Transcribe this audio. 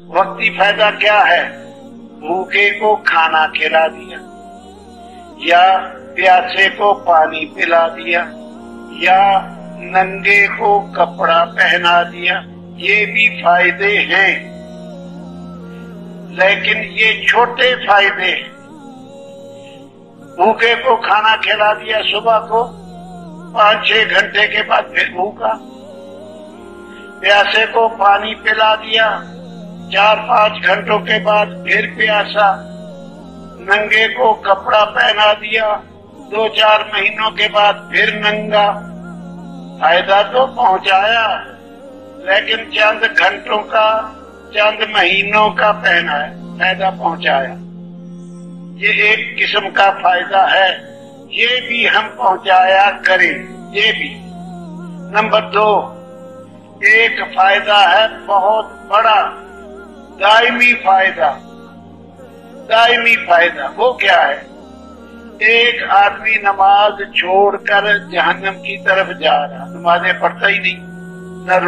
वक्ती फायदा क्या है? भूखे को खाना खिला दिया, या प्यासे को पानी पिला दिया, या नंगे को कपड़ा पहना दिया, ये भी फायदे हैं। लेकिन ये छोटे फायदे हैं। भूखे को खाना खिला दिया सुबह को, 5-6 घंटे के बाद फिर भूखा। प्यासे को पानी पिला दिया, 4-5 घंटों के बाद फिर प्यासा। नंगे को कपड़ा पहना दिया, 2-4 महीनों के बाद फिर नंगा। फायदा तो पहुंचाया, लेकिन चंद घंटों का, चंद महीनों का फायदा पहुंचाया। ये एक किस्म का फायदा है, ये भी हम पहुंचाया करें, ये भी। नंबर 2, एक फायदा है बहुत बड़ा, दायमी फायदा। दायमी फायदा वो क्या है? एक आदमी नमाज छोड़कर जहन्नम की तरफ जा रहा, नमाजें पढ़ता ही नहीं, न